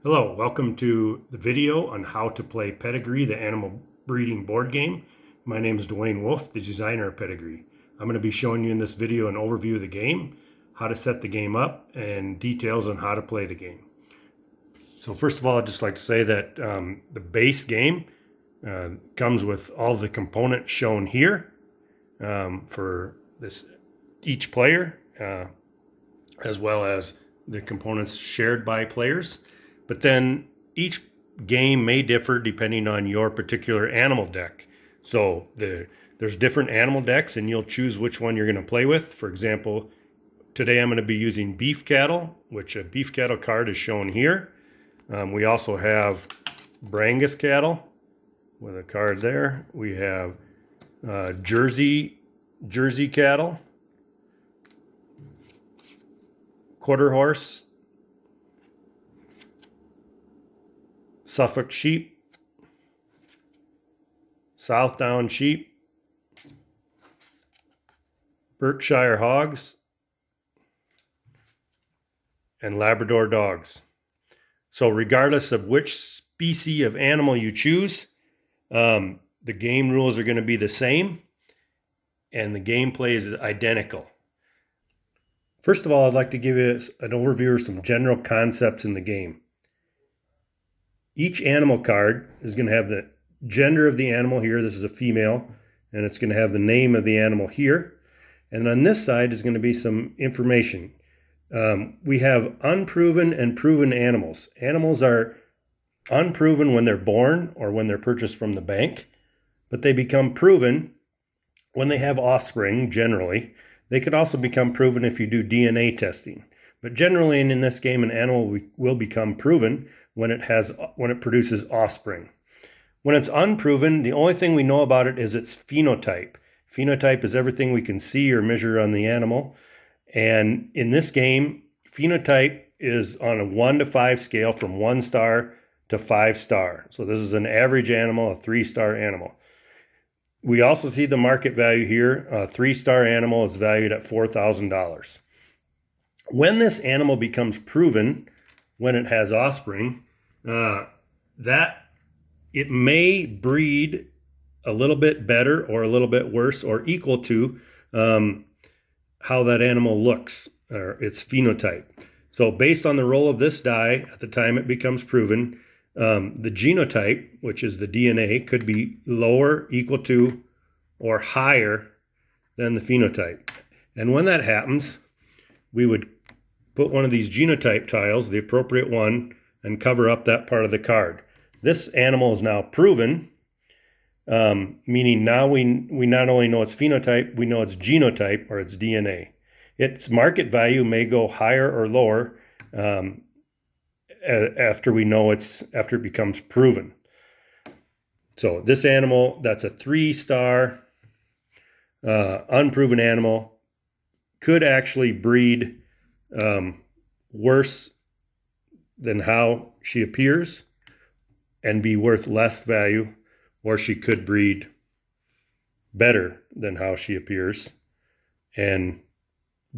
Hello, welcome to the video on how to play Pedigree, the animal breeding board game. My name is Dwayne Wolf, the designer of Pedigree. I'm going to be showing you in this video an overview of the game, how to set the game up, and details on how to play the game. So first of all, I'd just like to say that the base game comes with all the components shown here for each player, as well as the components shared by players. But then each game may differ depending on your particular animal deck. So there's different animal decks, and you'll choose which one you're going to play with. For example, today I'm going to be using beef cattle, which a beef cattle card is shown here. We also have Brangus cattle with a card there. We have Jersey cattle, quarter horse, Suffolk sheep, Southdown sheep, Berkshire hogs, and Labrador dogs. So regardless of which species of animal you choose, the game rules are going to be the same, and the gameplay is identical. First of all, I'd like to give you an overview of some general concepts in the game. Each animal card is going to have the gender of the animal here. This is a female, and it's going to have the name of the animal here. And on this side is going to be some information. We have unproven and proven animals. Animals are unproven when they're born or when they're purchased from the bank, but they become proven when they have offspring, generally. They could also become proven if you do DNA testing. But generally in this game, an animal will become proven when it produces offspring. When it's unproven, the only thing we know about it is its phenotype. Phenotype is everything we can see or measure on the animal. And in this game, phenotype is on a 1 to 5 scale from 1 star to 5 star. So this is an average animal, a 3-star animal. We also see the market value here. A 3-star animal is valued at $4,000. When this animal becomes proven, when it has offspring, that it may breed a little bit better or a little bit worse or equal to how that animal looks, or its phenotype. So based on the roll of this die at the time it becomes proven, the genotype, which is the DNA, could be lower, equal to, or higher than the phenotype. And when that happens, we would put one of these genotype tiles, the appropriate one, and cover up that part of the card. This animal is now proven, meaning now we not only know its phenotype, we know its genotype, or its DNA. Its market value may go higher or lower after it becomes proven. So this animal, that's a 3-star unproven animal, could actually breed worse than how she appears and be worth less value, or she could breed better than how she appears and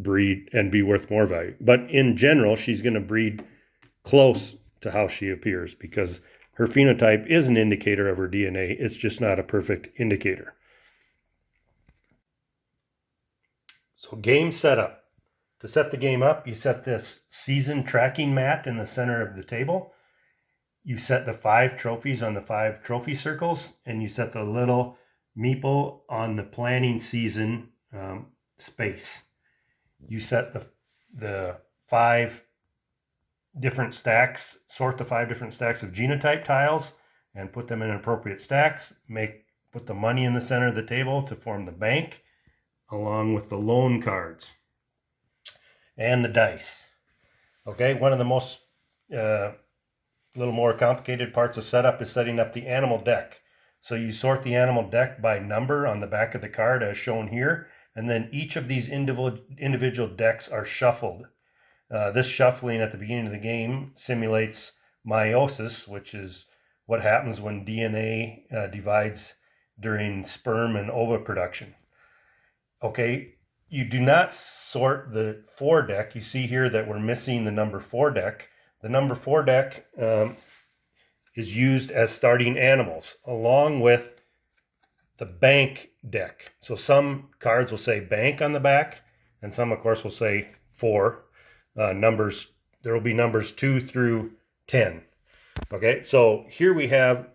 be worth more value. But in general, she's going to breed close to how she appears because her phenotype is an indicator of her DNA. It's just not a perfect indicator. So game setup. To set the game up, you set this season tracking mat in the center of the table. You set the 5 trophies on the 5 trophy circles, and you set the little meeple on the planning season space. You set the 5 different stacks, sort the 5 different stacks of genotype tiles and put them in appropriate stacks. Put the money in the center of the table to form the bank, along with the loan cards and the dice. Okay, one of the most little more complicated parts of setup is setting up the animal deck. So you sort the animal deck by number on the back of the card as shown here, and then each of these individual decks are shuffled. This shuffling at the beginning of the game simulates meiosis, which is what happens when DNA divides during sperm and ova production. Okay, you do not sort the 4 deck. You see here that we're missing the number 4 deck. the number 4 deck is used as starting animals, along with the bank deck. So some cards will say bank on the back, and some, of course, will say 4 numbers. There will be numbers 2 through 10. Okay, so here we have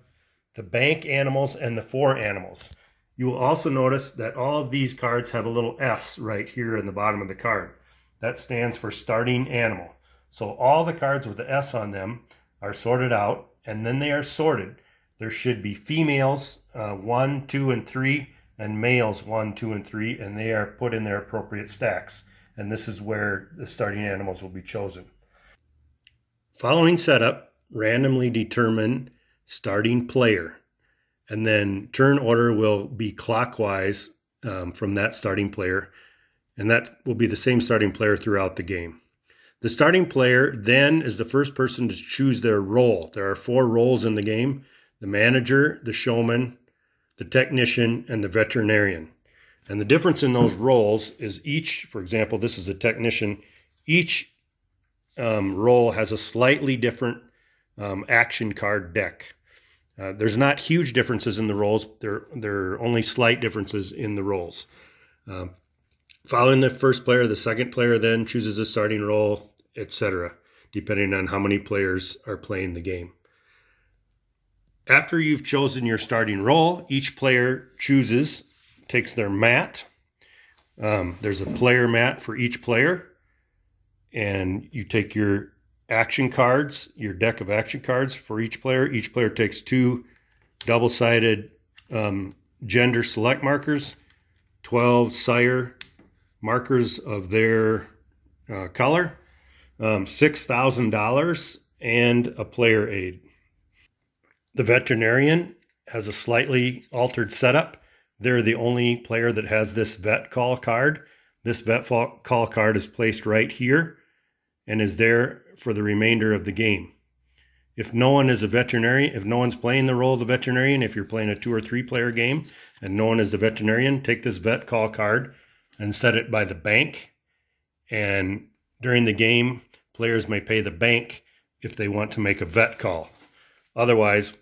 the bank animals and the 4 animals. You will also notice that all of these cards have a little S right here in the bottom of the card. That stands for starting animal. So all the cards with the S on them are sorted out, and then they are sorted. There should be females 1, 2, and 3, and males 1, 2, and 3, and they are put in their appropriate stacks. And this is where the starting animals will be chosen. Following setup, randomly determine starting player, and then turn order will be clockwise from that starting player, and that will be the same starting player throughout the game. The starting player then is the first person to choose their role. There are 4 roles in the game: the manager, the showman, the technician, and the veterinarian. And the difference in those roles is each, for example, this is a technician, each role has a slightly different action card deck. There's not huge differences in the roles. There are only slight differences in the roles. Following the first player, the second player then chooses a starting role, etc., depending on how many players are playing the game. After you've chosen your starting role, each player takes their mat. There's a player mat for each player, and you take your action cards, your deck of action cards for each player. Each player takes 2 double-sided gender select markers, 12 sire markers of their color, $6,000, and a player aid. The veterinarian has a slightly altered setup. They're the only player that has this vet call card. This vet call card is placed right here and is there for the remainder of the game. If no one is a veterinarian, if no one's playing the role of the veterinarian, if you're playing a 2 or 3 player game and no one is the veterinarian, take this vet call card and set it by the bank. And during the game, players may pay the bank if they want to make a vet call. Otherwise,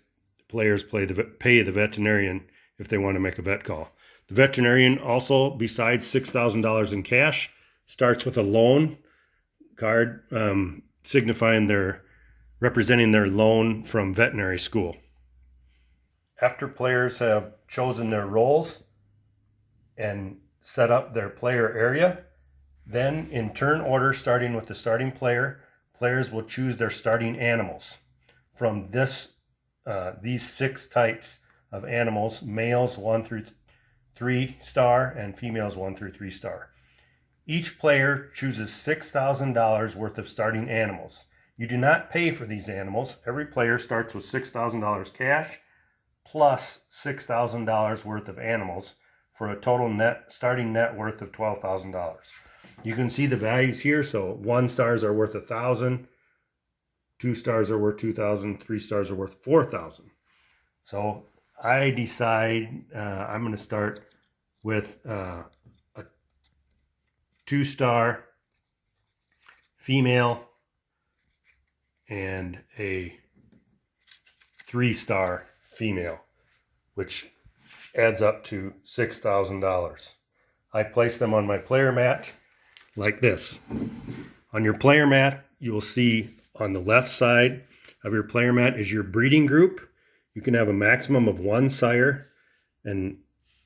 players pay the veterinarian if they want to make a vet call. The veterinarian also, besides $6,000 in cash, starts with a loan card representing their loan from veterinary school. After players have chosen their roles and set up their player area, then in turn order, starting with the starting player, players will choose their starting animals from these 6 types of animals: males 1 through 3 star and females 1 through 3 star. Each player chooses $6,000 worth of starting animals. You do not pay for these animals. Every player starts with $6,000 cash plus $6,000 worth of animals for a total starting net worth of $12,000. You can see the values here. So 1 stars are worth $1,000, 2 stars are worth $2,000, 3 stars are worth $4,000. So I decide I'm going to start with a 2-star female and a 3-star female, which adds up to $6,000. I place them on my player mat like this. On your player mat, you will see on the left side of your player mat is your breeding group. You can have a maximum of 1 sire, and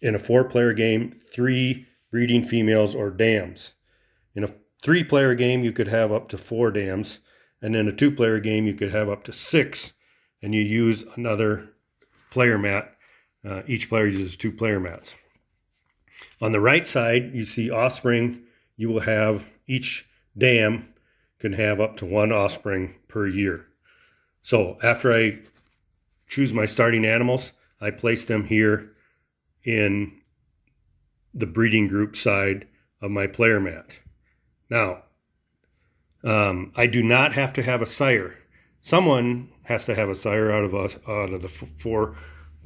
in a 4-player game, 3 breeding females or dams. In a 3-player game, you could have up to 4 dams, and in a 2-player game, you could have up to 6, and you use another player mat. Each player uses 2 player mats. On the right side, you see offspring. You will have each dam can have up to 1 offspring per year. So after I choose my starting animals, I place them here in the breeding group side of my player mat. Now, I do not have to have a sire. Someone has to have a sire out of the 4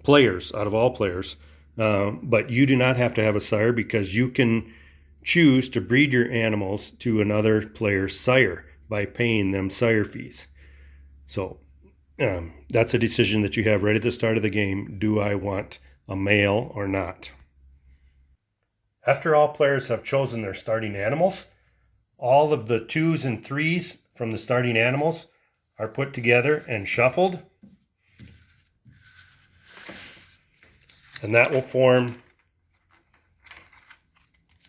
players, out of all players. But you do not have to have a sire, because you can choose to breed your animals to another player's sire by paying them sire fees. So that's a decision that you have right at the start of the game. Do I want a male or not? After all players have chosen their starting animals, all of the 2s and 3s from the starting animals are put together and shuffled. And that will form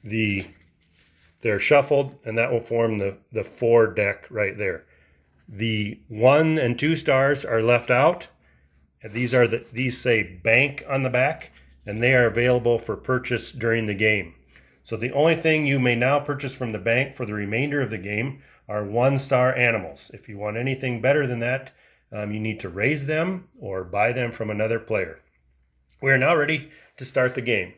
they're shuffled, and that will form the 4 deck right there. The 1 and 2 stars are left out. And these say bank on the back, and they are available for purchase during the game. So the only thing you may now purchase from the bank for the remainder of the game are 1-star animals. If you want anything better than that, you need to raise them or buy them from another player. We are now ready to start the game.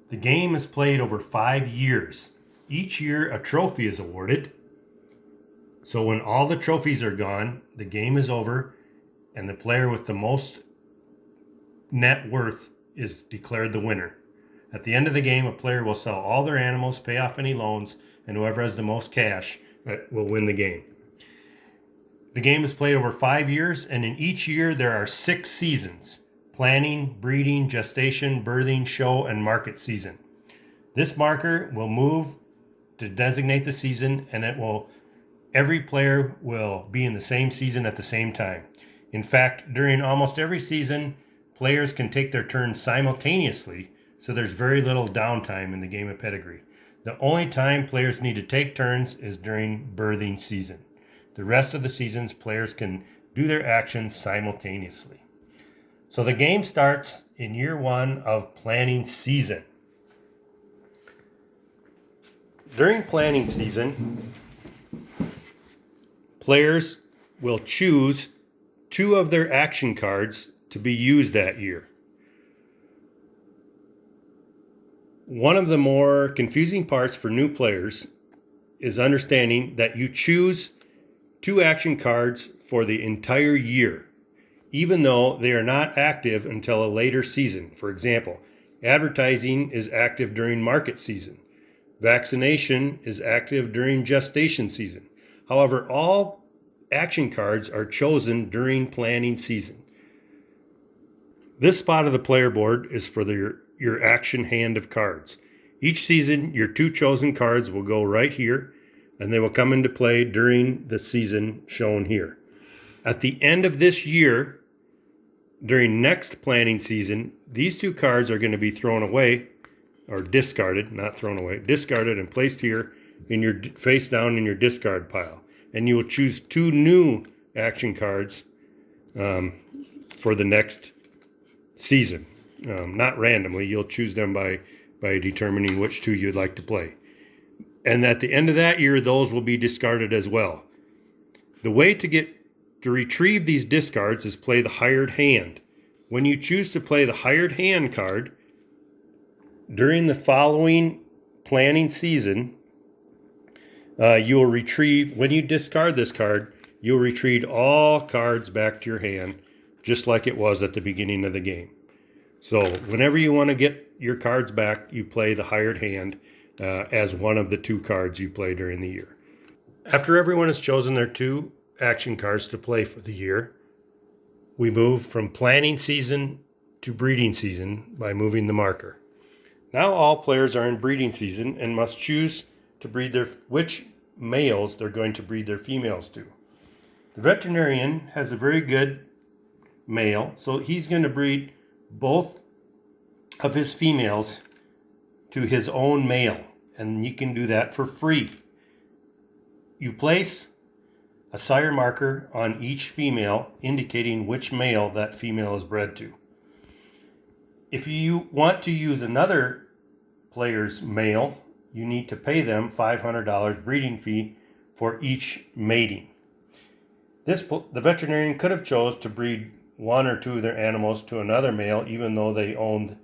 The game is played over 5 years. Each year a trophy is awarded. So when all the trophies are gone, the game is over, and the player with the most net worth is declared the winner. At the end of the game, a player will sell all their animals, pay off any loans, and whoever has the most cash will win the game. The game is played over 5 years, and in each year there are 6 seasons: planning, breeding, gestation, birthing, show, and market season. This marker will move to designate the season, and every player will be in the same season at the same time. In fact, during almost every season, players can take their turns simultaneously, so there's very little downtime in the game of Pedigree. The only time players need to take turns is during birthing season. The rest of the seasons, players can do their actions simultaneously. So the game starts in year 1 of planning season. During planning season, players will choose 2 of their action cards to be used that year. One of the more confusing parts for new players is understanding that you choose 2 action cards for the entire year, even though they are not active until a later season. For example, advertising is active during market season. Vaccination is active during gestation season. However, all action cards are chosen during planning season. This spot of the player board is for your action hand of cards. Each season, your 2 chosen cards will go right here, and they will come into play during the season shown here. At the end of this year, during next planning season, these 2 cards are going to be thrown away, or discarded, not thrown away, discarded and placed here in your face down in your discard pile. And you will choose 2 new action cards for the next season. Not randomly, you'll choose them by determining which 2 you'd like to play. And at the end of that year, those will be discarded as well. The way to retrieve these discards is play the hired hand. When you choose to play the hired hand card during the following planning season, you will retrieve, when you discard this card, you'll retrieve all cards back to your hand, just like it was at the beginning of the game. So whenever you want to get your cards back, you play the hired hand as one of the 2 cards you play during the year. After everyone has chosen their 2 action cards to play for the year, we move from planning season to breeding season by moving the marker. Now all players are in breeding season and must choose to breed which males they're going to breed their females to. The veterinarian has a very good male, so he's going to breed both of his females to his own male, and you can do that for free. You place a sire marker on each female indicating which male that female is bred to. If you want to use another player's male, you need to pay them $500 breeding fee for each mating. The veterinarian could have chose to breed 1 or 2 of their animals to another male, even though they owned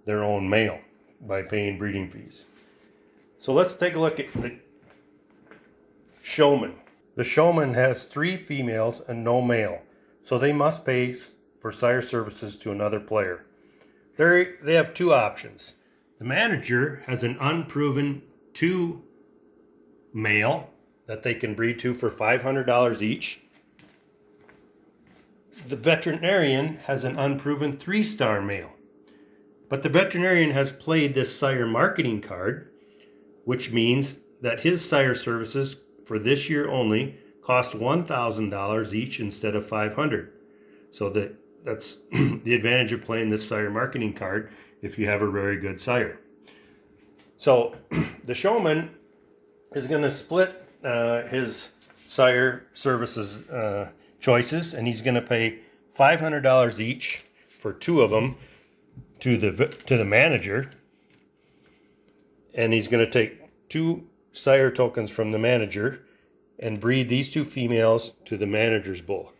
their own male, by paying breeding fees. So let's take a look at the showman. The showman has 3 females and no male, so they must pay for sire services to another player. They have 2 options. The manager has an unproven 2 male that they can breed to for $500 each. the veterinarian has an unproven 3-star male. But the veterinarian has played this sire marketing card, which means that his sire services for this year only cost $1,000 each instead of $500. So that's the advantage of playing this sire marketing card if you have a very good sire. So the showman is going to split his sire services choices, and he's going to pay $500 each for 2 of them to the manager, and he's going to take 2 sire tokens from the manager and breed these 2 females to the manager's bull.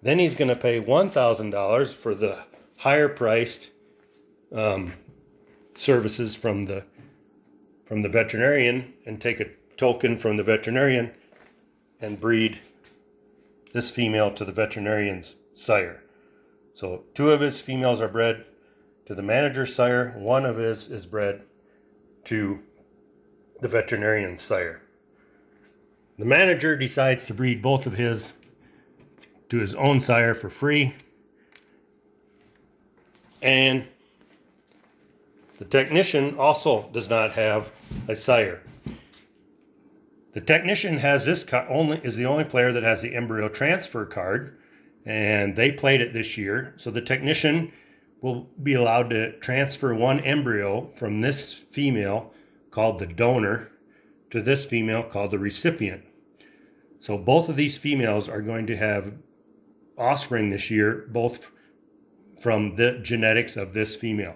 Then he's going to pay $1,000 for the higher priced services from the veterinarian, and take a token from the veterinarian and breed this female to the veterinarian's sire. So 2 of his females are bred to the manager's sire, 1 of his is bred to the veterinarian's sire. The manager decides to breed both of his to his own sire for free, and the technician also does not have a sire. The technician has this is the only player that has the embryo transfer card, and they played it this year. So the technician will be allowed to transfer 1 embryo from this female called the donor to this female called the recipient. So both of these females are going to have offspring this year, both from the genetics of this female.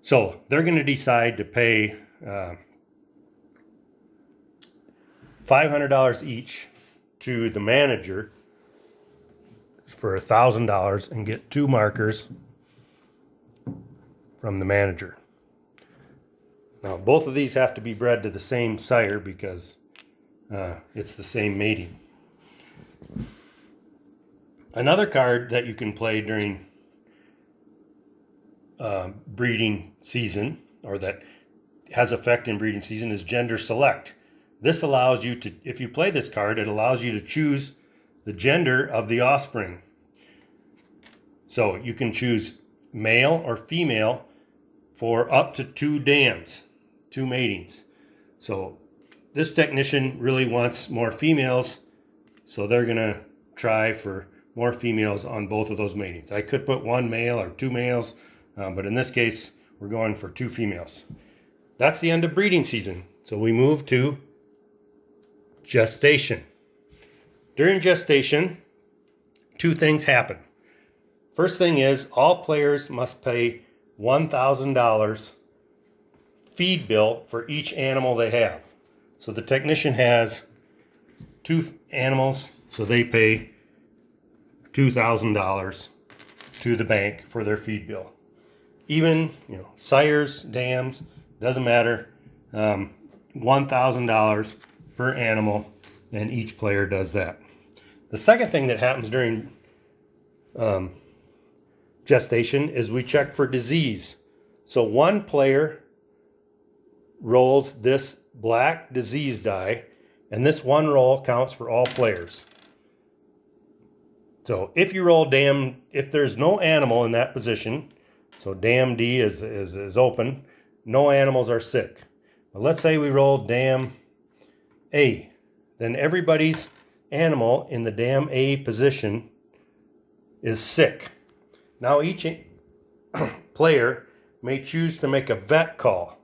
So they're going to decide to pay $500 each to the manager for $1,000 and get 2 markers from the manager. Now both of these have to be bred to the same sire because it's the same mating. Another card that you can play during breeding season, or that has effect in breeding season, is gender select. This allows you to, if you play this card, it allows you to choose the gender of the offspring. So you can choose male or female for up to 2 dams, 2 matings. So this technician really wants more females, so they're going to try for more females on both of those matings. I could put 1 male or 2 males, but in this case, we're going for 2 females. That's the end of breeding season. So we move to gestation. During gestation, 2 things happen. First thing is, all players must pay $1,000 feed bill for each animal they have. So the technician has 2 animals, so they pay $2,000 to the bank for their feed bill. Even, sires, dams, doesn't matter. $1,000 per animal, and each player does that. The second thing that happens during gestation is we check for disease. So 1 player rolls this black disease die, and this 1 roll counts for all players. So if you roll dam, if there's no animal in that position, so dam D is open, no animals are sick. But let's say we roll dam A, then everybody's animal in the dam A position is sick. Now each player may choose to make a vet call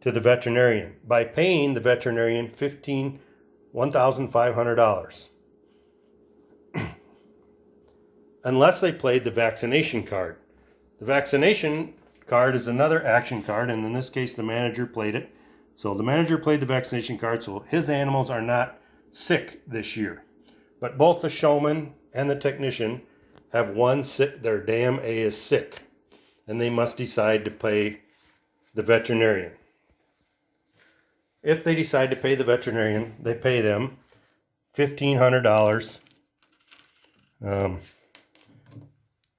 to the veterinarian by paying the veterinarian $1,500. Unless they played the vaccination card. The vaccination card is another action card, and in this case the manager played it. So the manager played the vaccination card, so his animals are not sick this year. But both the showman and the technician have 1 sick, their dam A is sick, and they must decide to pay the veterinarian. If they decide to pay the veterinarian, they pay them $1,500.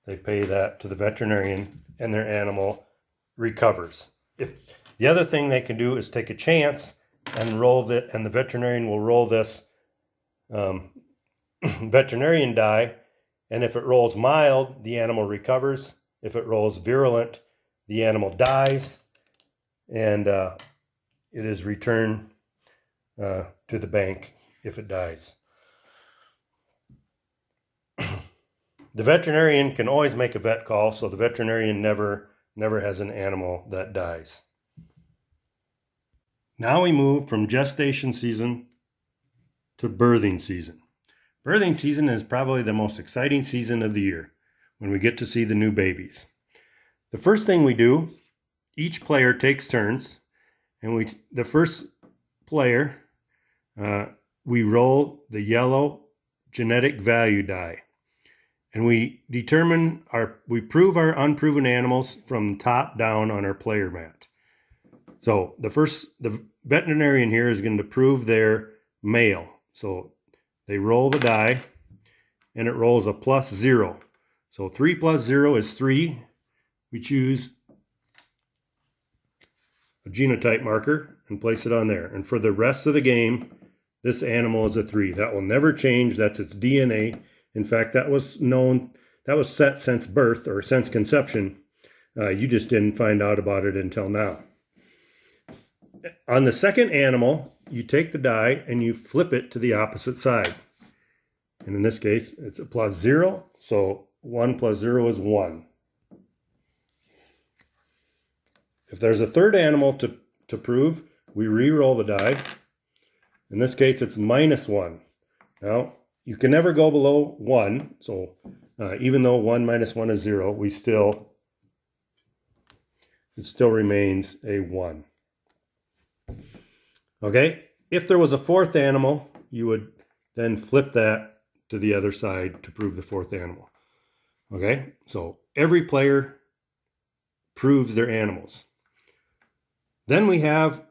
They pay that to the veterinarian, and their animal recovers. If the other thing they can do is take a chance and roll it, and the veterinarian will roll this veterinarian die And if it rolls mild, the animal recovers. If it rolls virulent, the animal dies, and it is returned to the bank if it dies. The veterinarian can always make a vet call, so the veterinarian never has an animal that dies. Now we move from gestation season to birthing season. Birthing season is probably the most exciting season of the year when we get to see the new babies. The first thing we do, each player takes turns, and the first player, we roll the yellow genetic value die. And we prove our unproven animals from top down on our player mat. So the veterinarian here is going to prove their male. So they roll the die, and it rolls a +0. So 3 plus 0 is 3. We choose a genotype marker and place it on there. And for the rest of the game, this animal is a 3. That will never change. That's its DNA. In fact, that was set since birth or since conception. You just didn't find out about it until now. On the second animal, you take the die and you flip it to the opposite side. And in this case, it's a +0. So 1 plus 0 is 1. If there's a third animal to prove, we re-roll the die. In this case, it's -1. Now, you can never go below 1. So even though 1 minus 1 is 0, it still remains a 1. Okay, if there was a fourth animal, you would then flip that to the other side to prove the fourth animal. Okay, so every player proves their animals. Then we have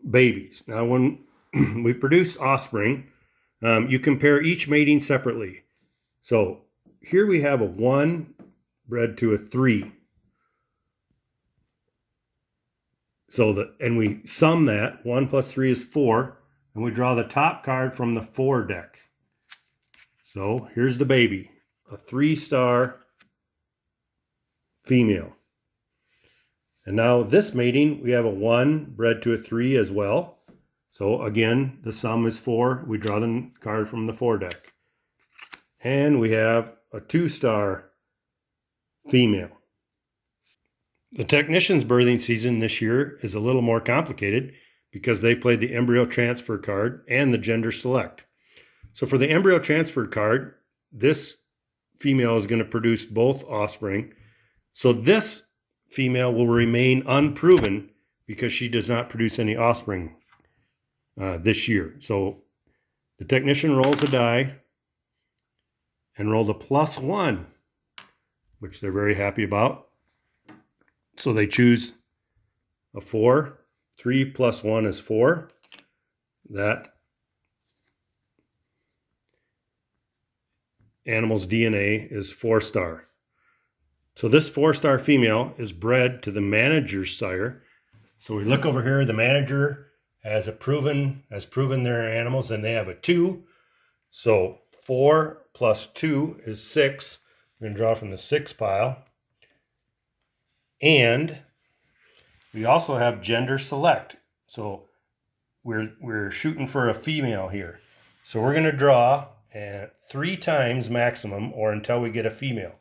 babies. Now, when we produce offspring, you compare each mating separately. So here we have a 1 bred to a 3. And we sum that. 1 plus 3 is 4. And we draw the top card from the 4 deck. So here's the baby, a 3-star female. And now this mating, we have a 1 bred to a 3 as well. So again, the sum is 4. We draw the card from the 4 deck. And we have a 2-star female. The technician's birthing season this year is a little more complicated because they played the embryo transfer card and the gender select. So for the embryo transfer card, this female is going to produce both offspring. So this female will remain unproven because she does not produce any offspring this year. So the technician rolls a die and rolls a +1, which they're very happy about. So they choose a 4. 3 plus 1 is 4. That animal's DNA is 4-star. So this 4-star female is bred to the manager's sire. So we look over here, the manager has proven their animals, and they have a 2. So 4 plus 2 is 6. We're going to draw from the 6 pile. And we also have gender select. So we're shooting for a female here. So we're going to draw 3 times maximum, or until we get a female.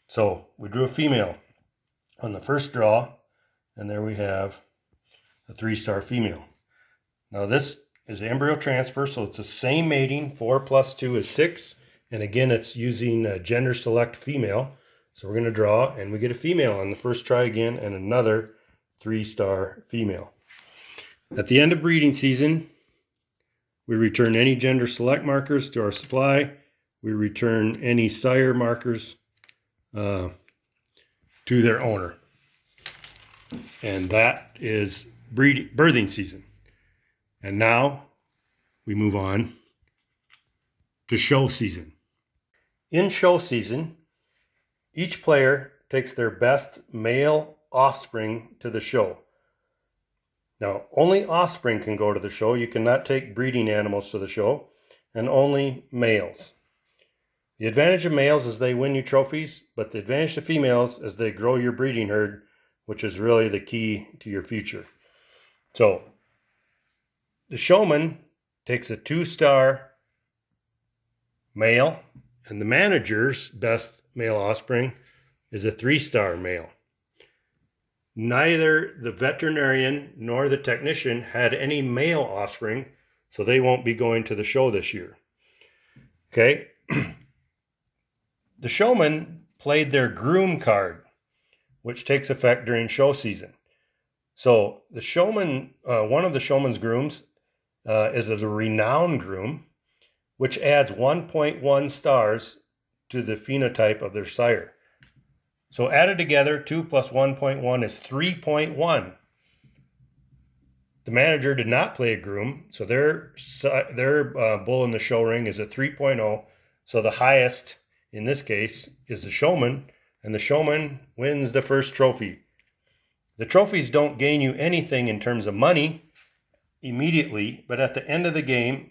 So we drew a female on the first draw, and there we have a 3-star female. Now this is embryo transfer, so it's the same mating. 4 plus 2 is 6. And again, it's using a gender select female. So we're going to draw, and we get a female on the first try again, and another 3-star female. At the end of breeding season, we return any gender select markers to our supply. We return any sire markers to their owner. And that is birthing season. And now we move on to show season. In show season, each player takes their best male offspring to the show. Now, only offspring can go to the show. You cannot take breeding animals to the show, and only males. The advantage of males is they win you trophies, but the advantage to females is they grow your breeding herd, which is really the key to your future. So the showman takes a 2-star male, and the manager's best male offspring is a 3-star male. Neither the veterinarian nor the technician had any male offspring, so they won't be going to the show this year. Okay. The showman played their groom card, which takes effect during show season. So the showman, one of the showman's grooms is the renowned groom, which adds 1.1 stars to the phenotype of their sire. So added together, 2 plus 1.1 is 3.1. The manager did not play a groom, so their bull in the show ring is a 3.0. So the highest in this case is the showman, and the showman wins the first trophy. The trophies don't gain you anything in terms of money immediately, but at the end of the game,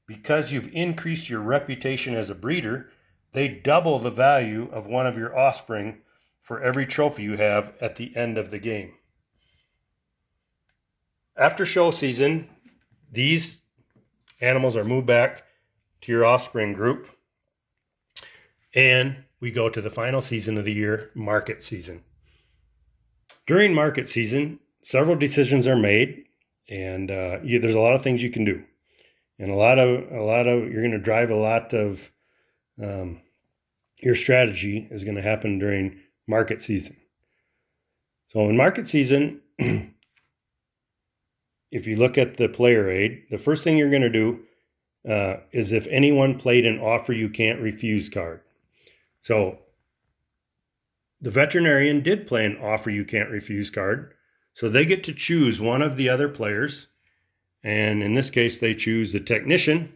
because you've increased your reputation as a breeder, they double the value of one of your offspring for every trophy you have at the end of the game. After show season, these animals are moved back to your offspring group, and we go to the final season of the year, market season. During market season, several decisions are made, and there's a lot of things you can do, and a lot of you're going to drive a lot of your strategy is going to happen during market season. So in market season, if you look at the player aid, the first thing you're going to do is if anyone played an offer you can't refuse card. So the veterinarian did play an offer you can't refuse card. So they get to choose one of the other players. And in this case, they choose the technician.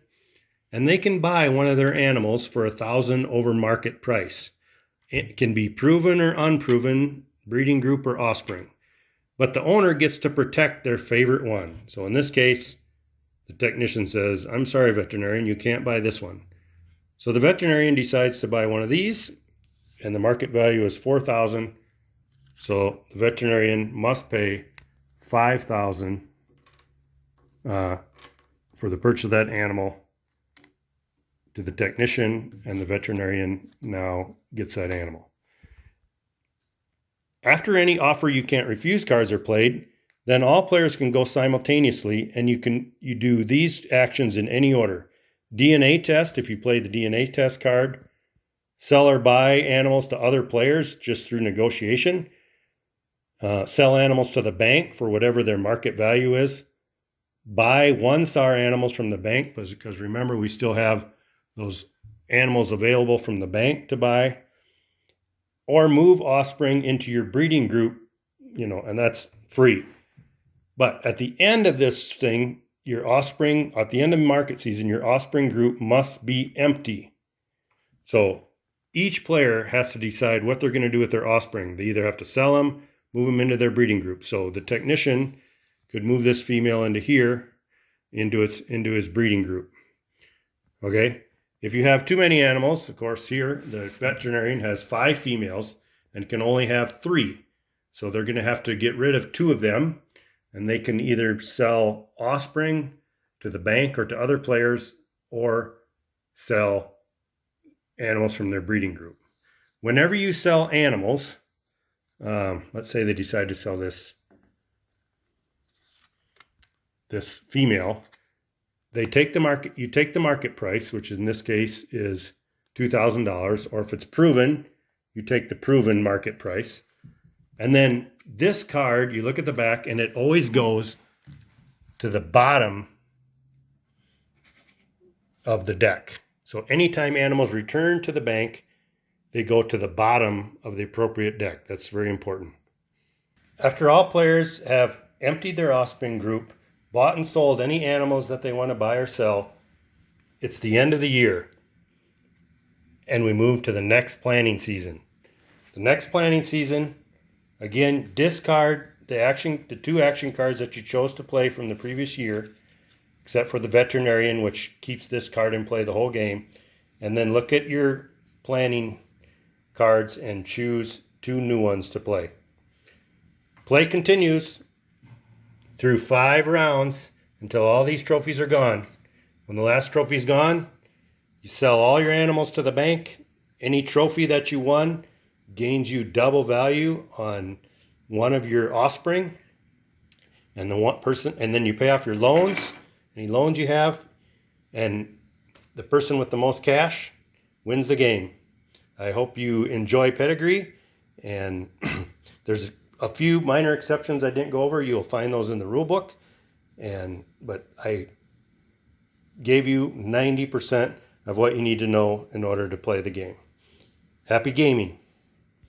And they can buy one of their animals for $1,000 over market price. It can be proven or unproven, breeding group or offspring. But the owner gets to protect their favorite one. So in this case, the technician says, I'm sorry, veterinarian, you can't buy this one. So the veterinarian decides to buy one of these, and the market value is $4,000. So the veterinarian must pay $5,000 for the purchase of that animal to the technician, and the veterinarian now gets that animal. After any offer you can't refuse cards are played, then all players can go simultaneously, and you do these actions in any order. DNA test, if you play the DNA test card. Sell or buy animals to other players just through negotiation. Sell animals to the bank for whatever their market value is. Buy 1-star animals from the bank, because remember, we still have those animals available from the bank to buy. Or move offspring into your breeding group, and that's free. But at the end of this thing, your offspring, at the end of market season, your offspring group must be empty. So each player has to decide what they're going to do with their offspring. They either have to sell them, move them into their breeding group. So the technician could move this female into here, into his breeding group. Okay? If you have too many animals, of course, here the veterinarian has 5 females and can only have 3. So they're going to have to get rid of 2 of them, and they can either sell offspring to the bank or to other players, or sell animals from their breeding group. Whenever you sell animals, let's say they decide to sell this female, you take the market price, which in this case is $2,000, or if it's proven, you take the proven market price. And then this card, you look at the back, and it always goes to the bottom of the deck. So anytime animals return to the bank, they go to the bottom of the appropriate deck. That's very important. After all players have emptied their offspring group, bought and sold any animals that they want to buy or sell, it's the end of the year, and we move to the next planning season. The next planning season, again, discard the 2 action cards that you chose to play from the previous year, except for the veterinarian, which keeps this card in play the whole game. And then look at your planning cards and choose 2 new ones to play. Play continues through 5 rounds until all these trophies are gone. When the last trophy is gone, you sell all your animals to the bank. Any trophy that you won gains you double value on one of your offspring. And then you pay off your loans, any loans you have, and the person with the most cash wins the game. I hope you enjoy Pedigree, and there's a few minor exceptions I didn't go over. You'll find those in the rule book, but I gave you 90% of what you need to know in order to play the game. Happy gaming.